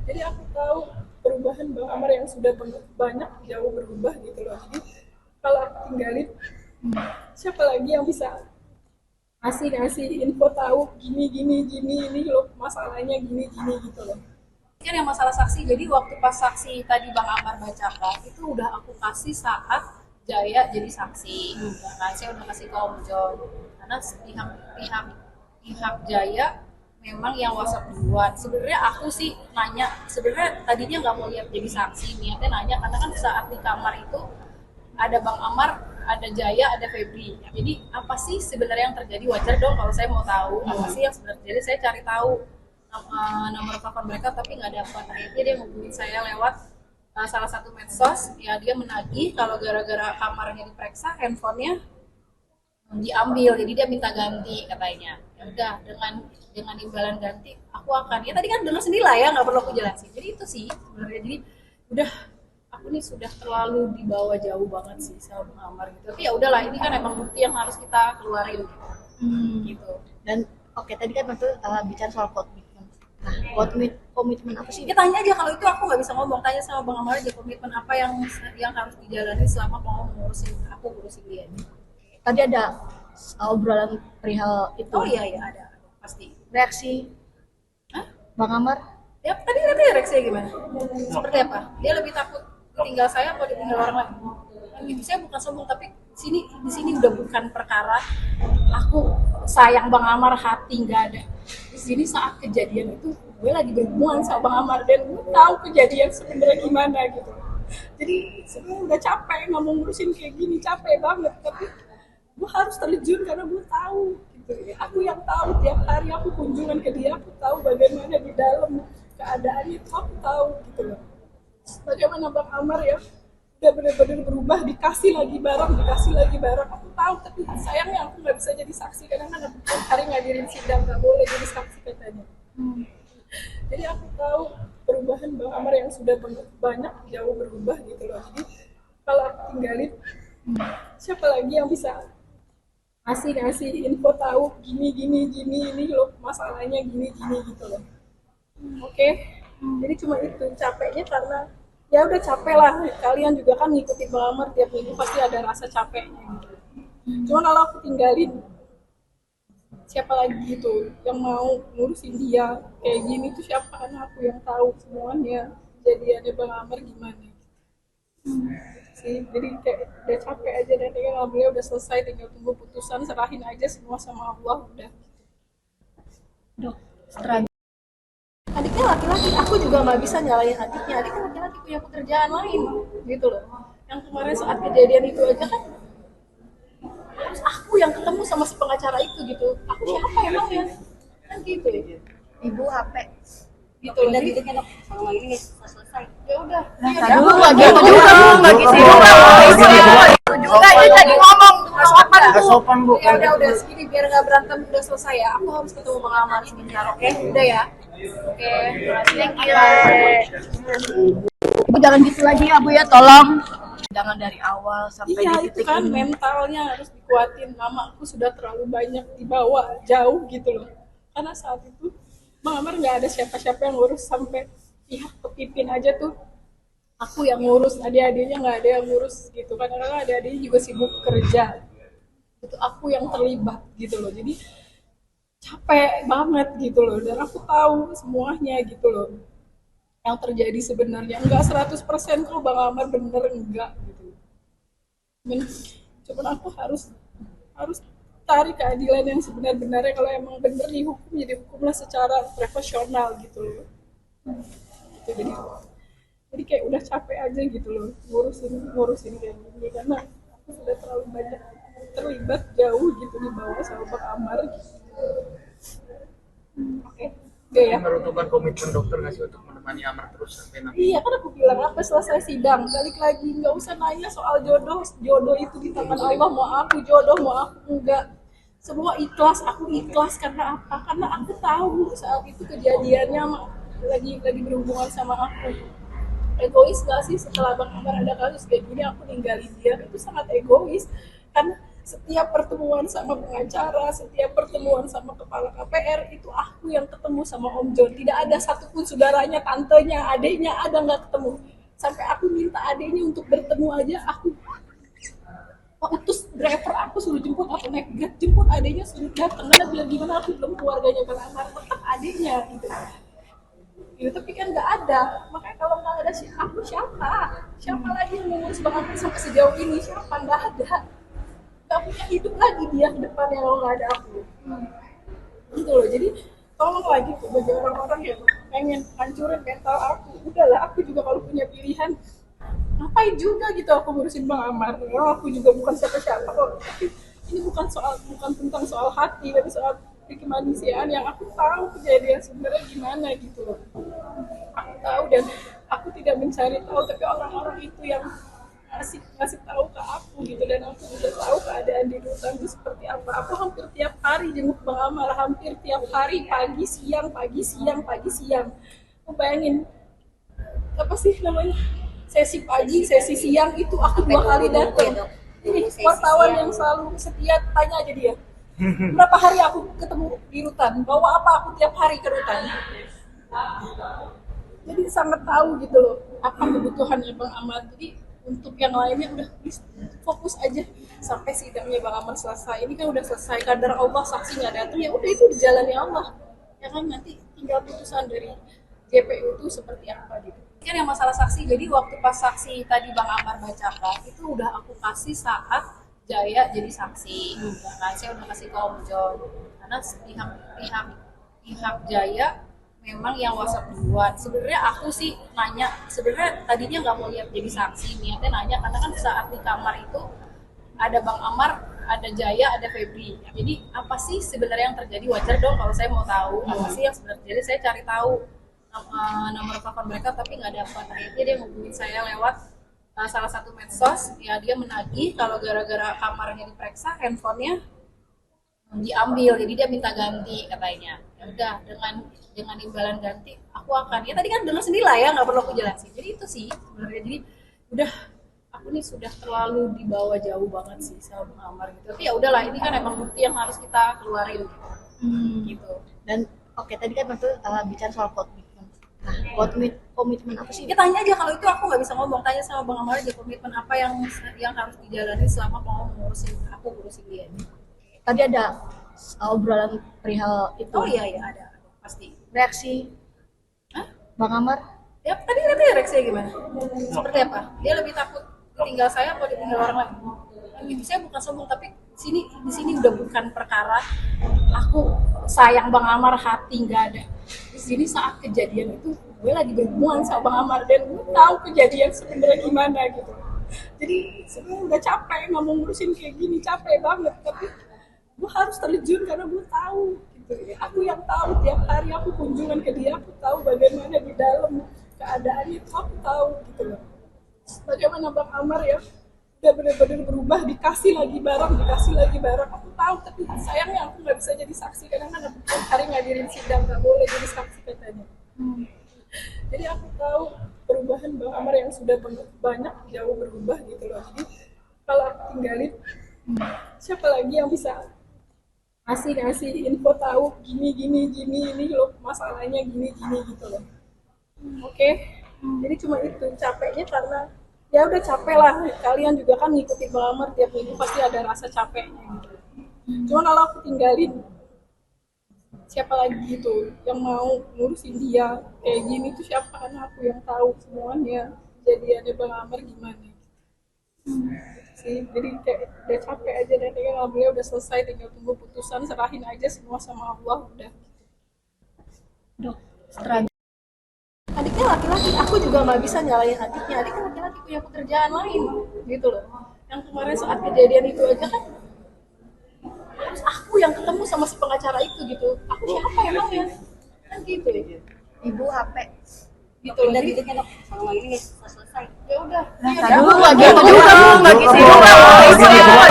Jadi aku tahu perubahan Bang Amar yang sudah banyak jauh berubah gitu loh. Jadi kalau aku tinggalin, siapa lagi yang bisa ngasih info tahu gini gini gini ini loh masalahnya gini gini gitu loh. Kan yang masalah saksi, jadi waktu pas saksi tadi Bang Amar bacakan itu udah aku kasih saat Jaya jadi saksi, ya kan? Saya udah kasih ke Om John karena pihak pihak pihak Jaya memang yang WhatsApp duluan. Sebenarnya aku sih nanya, sebenarnya tadinya nggak mau lihat jadi saksi, niatnya nanya karena kan saat di kamar itu ada Bang Amar, ada Jaya, ada Febri. Jadi apa sih sebenarnya yang terjadi? Wajar dong kalau saya mau tahu apa sih yang sebenarnya. Jadi saya cari tahu nomor telepon mereka tapi nggak dapat. Akhirnya dia ngubungin saya lewat salah satu medsos. Ya dia menagih kalau gara-gara kamarnya diperiksa, handphonenya diambil, jadi dia minta ganti katanya. Ya udah, dengan imbalan ganti aku akan, ya tadi kan dengar sendiri lah ya, nggak perlu aku jelasin. Jadi itu sih sebenarnya. Jadi udah, aku nih sudah terlalu dibawa jauh banget sih sama Bang Amar gitu. Tapi ya udahlah, ini kan emang bukti yang harus kita keluarin gitu. Dan oke, tadi kan waktu bicara soal komitmen. Nah, komitmen apa sih? Ya tanya aja, kalau itu aku nggak bisa ngomong, tanya sama Bang Amar aja komitmen apa yang harus dijalani selama mau ngurusin dia. Tadi ada obrolan perihal itu. Oh iya ada pasti. Reaksi Hah? Bang Amar? Ya tadi reaksinya gimana? Seperti apa? Dia lebih takut ditinggal saya atau ditinggal orang lain? Itu saya bukan sombong, tapi di sini udah bukan perkara aku sayang Bang Amar hati nggak ada. Di sini saat kejadian itu gue lagi berhubungan sama Bang Amar dan gue tahu kejadian sebenarnya gimana gitu. Jadi sebenarnya udah capek nggak mau ngurusin kayak gini, capek banget. Tapi gue harus terjun karena gue tahu gitu ya. Aku yang tahu tiap hari aku kunjungan ke dia, aku tahu bagaimana di dalam keadaannya itu, aku tahu gitu loh. Bagaimana Bang Amar ya udah benar-benar berubah, dikasih lagi barang aku tahu, tapi sayangnya aku nggak bisa jadi saksi karena kan aku tiap hari ngadirin sidang, nggak boleh jadi saksi katanya. Jadi aku tahu perubahan Bang Amar yang sudah banyak jauh berubah gitu loh. Jadi kalau aku tinggalin, siapa lagi yang bisa ngasih info tahu gini ini loh masalahnya gini gitu loh. Oke. Jadi cuma itu capeknya karena ya udah capek lah, kalian juga kan ngikutin Bang Amar tiap minggu pasti ada rasa capeknya gitu. Cuma kalau aku tinggalin, siapa lagi gitu yang mau ngurusin dia kayak gini tuh, siapa? Karena aku yang tahu semuanya kejadiannya Bang Amar gimana sih. Jadi kayak udah capek aja dan kayak alhamdulillah udah selesai, tinggal tunggu putusan, serahin aja semua sama Allah udah. Dok, setelah Adiknya laki-laki, aku juga nggak bisa nyalain adiknya laki-laki punya pekerjaan lain gitu loh. Yang kemarin saat kejadian itu aja kan harus aku yang ketemu sama si pengacara itu gitu, aku siapa emangnya kan gitu ya. Ibu HP Gitu loh. Jadi Selama ini selesai. ya udah, dulu nggak gitu juga, Bu. Nggak gitu juga. Itu juga ini lagi ngomong nggak sopan, Bu. sopan Bu. ya udah segini biar nggak berantem, udah selesai ya. Aku harus ketemu Bang Amar sebentar, oke? Udah ya, oke, thank you. Bu jangan gitu lagi ya, Bu ya, tolong. Jangan dari awal sampai Iya di itu titik kan ini. mentalnya harus dikuatin. Mama aku sudah terlalu banyak dibawa jauh gitu loh. Karena saat itu Bang Amar nggak ada siapa-siapa yang ngurus, sampai pihak pepipin aja tuh aku yang ngurus, adik-adiknya nggak ada yang ngurus gitu. Kadang-kadang adik-adiknya juga sibuk kerja. Itu aku yang terlibat gitu loh. Jadi capek banget gitu loh. Dan aku tahu semuanya gitu loh yang terjadi sebenarnya. Enggak 100% kok Bang Amar bener, enggak gitu. Cuman aku harus cari keadilan yang sebenar-benarnya. Kalau emang bener dihukum, ya dihukumlah secara profesional gitu loh. Gitu, jadi kayak udah capek aja gitu loh ngurusin kayak gini, karena aku sudah terlalu banyak terlibat jauh gitu di bawah sama Bang Amar gitu. Oke. Oke ya. Meruntuhkan komitmen dokter nggak sih untuk menemani Amar terus sampai nanti? Iya kan aku bilang apa selesai sidang balik lagi, nggak usah nanya soal jodoh itu di tangan Allah, mau aku jodoh mau aku enggak, semua ikhlas, aku ikhlas karena apa? Karena aku tahu saat itu kejadiannya lagi berhubungan sama aku. Egois gak sih setelah Bang Amar ada kasus kayak gini aku ninggalin dia? Itu sangat egois, kan Setiap pertemuan sama pengacara, setiap pertemuan sama kepala KPR, itu aku yang ketemu sama Om John. Tidak ada satupun saudaranya, tantenya, adiknya ada nggak ketemu. Sampai aku minta adiknya untuk bertemu aja, aku utus driver aku suruh jemput, aku naik Grab jemput adiknya suruh datang. Karena bilang gimana aku belum keluarganya Bang Amar, tetap adiknya gitu. Gitu, tapi kan nggak ada. Makanya kalau nggak ada aku siapa lagi yang mengurus Bang Amar sampai sejauh ini? Siapa? Nggak ada. Nggak punya hidup lagi dia ke depannya kalau nggak ada aku. Gitu loh. Jadi tolong lagi tuh bagi orang-orang yang pengen hancurin mental aku. Udahlah, aku juga kalau punya pilihan ngapain juga gitu aku ngurusin Bang Amar. Aku juga bukan siapa-siapa kok. Tapi ini bukan tentang soal hati, tapi soal kemanusiaan yang aku tahu kejadian sebenarnya gimana gitu loh. Aku tahu dan aku tidak mencari tahu, tapi orang-orang itu yang ngasih tahu ke aku gitu, dan aku juga tahu keadaan di rutan itu seperti apa. Aku hampir tiap hari jenguk Bang Amar, hampir tiap hari pagi siang. Aku bayangin apa sih namanya, sesi pagi sesi siang itu aku 2 kali datang. Ini wartawan yang selalu setia, tanya aja dia berapa hari aku ketemu di rutan, bawa apa aku tiap hari ke rutan. Jadi sangat tahu gitu loh apa kebutuhannya Bang Amar. Jadi untuk yang lainnya udah fokus aja sampai sidangnya Bang Amar selesai. Ini kan udah selesai, kadar Allah saksi nggak datang, ya udah itu dijalani Allah ya kan, nanti tinggal putusan dari JPU itu seperti apa gitu. Kan yang masalah saksi, jadi waktu pas saksi tadi Bang Amar bacakan itu udah aku kasih saat Jaya jadi saksi, ya kan? Saya udah kasih ke Om John karena pihak Jaya memang yang WhatsApp duluan. Sebenarnya aku sih nanya, sebenarnya tadinya nggak mau lihat jadi saksi, niatnya nanya karena kan saat di kamar itu ada Bang Amar, ada Jaya, ada Febri. Jadi apa sih sebenarnya yang terjadi? Wajar dong kalau saya mau tahu apa sih yang sebenarnya terjadi. Saya cari tahu nomor telepon mereka tapi nggak dapat. Akhirnya dia ngubungin saya lewat salah satu medsos, ya dia menagih kalau gara-gara kamarnya diperiksa, handphonenya diambil, jadi dia minta ganti katanya. Ya udah, dengan imbalan ganti aku akan, ya tadi kan dengar sendiri lah ya, nggak perlu aku jelasin. Jadi itu sih sebenarnya, jadi udah aku nih sudah terlalu dibawa jauh banget sih sama Bang Amar gitu. Tapi ya udahlah, ini kan emang bukti yang harus kita keluarin gitu. Dan oke, tadi kan waktu bicara soal komitmen. Nah, komitmen apa sih? Ya tanya aja, kalau itu aku nggak bisa ngomong, tanya sama Bang Amar aja komitmen apa yang harus dijalani selama mau ngurusin dia. Tadi ada obrolan perihal itu. Oh iya ada pasti. Reaksi Bang Amar? Ya tadi reaksinya gimana? Seperti apa? Dia lebih takut ditinggal saya atau ditinggal orang lain? Gitu, saya bukan sombong, tapi di sini udah bukan perkara aku sayang Bang Amar, hati nggak ada. Di sini saat kejadian itu gue lagi berhubungan sama Bang Amar dan gue tahu kejadian sebenarnya gimana gitu. Jadi sebenarnya udah capek nggak mau ngurusin kayak gini, capek banget, tapi gue harus terjun karena gue tahu gitu. Aku yang tahu, tiap hari aku kunjungan ke dia, aku tahu bagaimana di dalam keadaannya itu, aku tahu gitu loh. Bagaimana Bang Amar ya udah benar-benar berubah, dikasih lagi barang, aku tahu, tapi sayangnya aku nggak bisa jadi saksi karena kan aku tiap hari ngadirin sidang, nggak boleh jadi saksi katanya. Jadi aku tahu perubahan Bang Amar yang sudah banyak, jauh berubah gitu loh. Jadi kalau aku tinggalin, siapa lagi yang bisa ngasih info tahu gini ini loh masalahnya gini gitu loh. Oke. Jadi cuma itu capeknya, karena ya udah capek lah, kalian juga kan ngikutin Bang Amar tiap minggu pasti ada rasa capeknya gitu. Cuma kalau aku tinggalin, siapa lagi gitu yang mau ngurusin dia kayak gini tuh, siapa? Karena aku yang tahu semuanya kejadiannya Bang Amar gimana gitu. Sih, jadi kayak udah capek aja dan kayak alhamdulillah udah selesai, tinggal tunggu putusan, serahin aja semua sama Allah udah. Dok, Adiknya laki-laki, aku juga nggak bisa nyalain adiknya laki-laki punya pekerjaan lain gitu loh. Yang kemarin saat kejadian itu aja kan harus aku yang ketemu sama si pengacara itu gitu. Aku siapa emangnya kan gitu ya. Ibu HP Gitu loh. Jadi Kalau ini selesai. ya udah. Aduh, nggak gitu juga Bu, nggak gitu juga.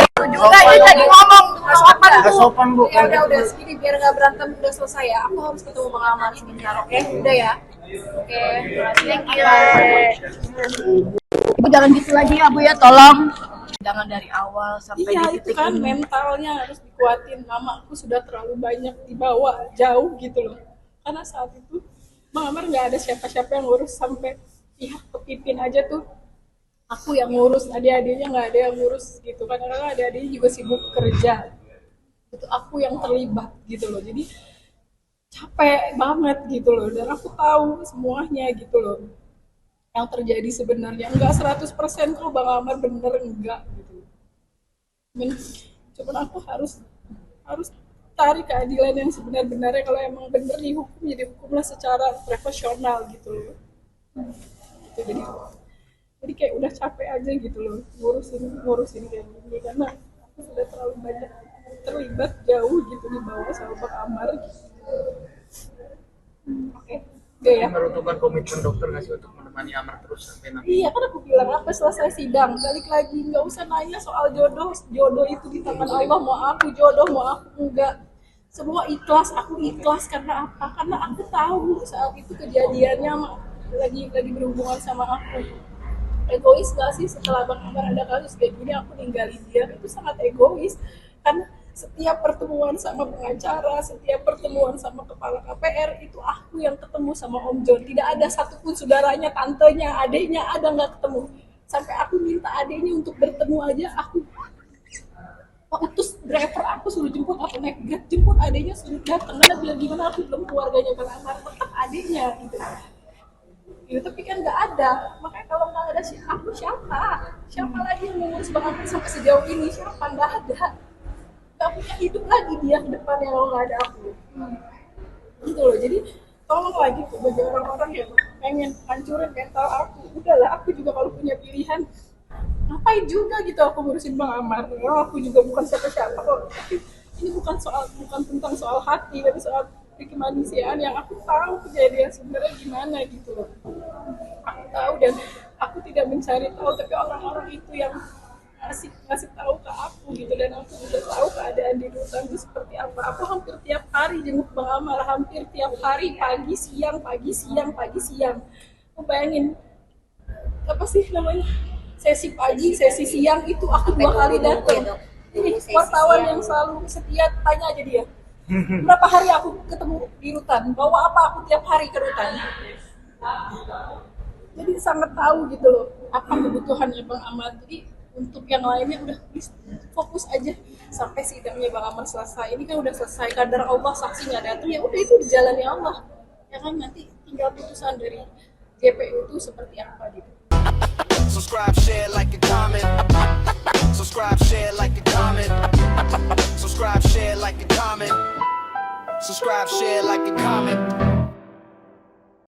Itu juga ini lagi ngomong sopan Nggak Bu. sopan Bu. Ya udah segini biar nggak berantem, udah selesai ya. Aku harus ketemu Bang Amar sebentar, oke? Udah ya. Oke, terima kasih. Ibu jangan gitu lagi ya Bu ya, tolong. persidangan dari awal sampai Iya di itu titik kan ini. mentalnya harus dikuatin. Mama aku sudah terlalu banyak dibawa jauh gitu loh. Karena saat itu Bang Amar nggak ada siapa-siapa yang ngurus, sampai pihak kepipin aja tuh aku yang ngurus, adik-adiknya nggak ada yang ngurus gitu. Kadang-kadang adik-adiknya juga sibuk kerja. Itu aku yang terlibat gitu loh. Jadi capek banget gitu loh. Dan aku tahu semuanya gitu loh yang terjadi sebenarnya. Enggak 100% kok Bang Amar bener, enggak gitu. Cuman aku harus harus cari keadilan yang sebenar-benarnya. Kalau emang bener dihukum, jadi hukumlah secara profesional gitu loh. Gitu, jadi kayak udah capek aja gitu loh ngurusin kayak gini, karena aku sudah terlalu banyak terlibat jauh gitu di bawah sama Bang Amar gitu. Oke. Oke ya. Meruntuhkan komitmen dokter nggak sih untuk menemani Amar terus sampai nanti? Iya kan aku bilang apa selesai sidang balik lagi, nggak usah nanya soal jodoh itu di tangan Allah, mau aku jodoh mau aku enggak, semua ikhlas, aku ikhlas karena apa? Karena aku tahu saat itu kejadiannya lagi berhubungan sama aku. Egois gak sih setelah Bang Amar ada kasus kayak gini aku ninggalin dia? Itu sangat egois karena setiap pertemuan sama pengacara, setiap pertemuan sama kepala KPR itu aku yang ketemu sama Om John. Tidak ada satupun saudaranya, tantenya, adiknya ada nggak ketemu. Sampai aku minta adiknya untuk bertemu aja, aku utus driver aku suruh jemput, aku naik Grab jemput adiknya suruh datang. Karena bilang gimana aku belum keluarganya Bang Amar, tetap adiknya gitu. Gitu, tapi kan nggak ada. Makanya kalau nggak ada aku siapa lagi yang mengurus Bang Amar sampai sejauh ini? Siapa? Nggak ada. Gak punya hidup lagi dia ke depannya kalau nggak ada aku. Gitu loh. Jadi tolong lagi tuh bagi orang-orang yang pengen hancurin mental aku. Udahlah, aku juga kalau punya pilihan ngapain juga gitu aku ngurusin Bang Amar. Aku juga bukan siapa-siapa kok. Tapi ini bukan tentang soal hati, tapi soal kemanusiaan yang aku tahu kejadian sebenarnya gimana gitu loh. Aku tahu dan aku tidak mencari tahu, tapi orang-orang itu yang ngasih tahu ke aku gitu, dan aku juga tahu keadaan di rutan itu seperti apa. Aku hampir tiap hari jenguk Bang Amar, hampir tiap hari pagi siang. Aku bayangin apa sih namanya, sesi pagi sesi siang itu aku 2 kali datang. Ini wartawan yang selalu setia, tanya aja dia berapa hari aku ketemu di rutan, bawa apa aku tiap hari ke rutan. Jadi sangat tahu gitu loh apa kebutuhannya Bang Amar. Jadi untuk yang lainnya udah fokus aja sampai sidangnya Bang Amar selesai. Ini kan udah selesai, kadar Allah saksinya datang, ya udah itu dijalani Allah ya kan. Nanti tinggal putusan dari JPU itu seperti apa gitu. Subscribe, share, like, and comment. Subscribe, share, like, and comment. Subscribe, share, like, and comment. Subscribe, share, like, and comment.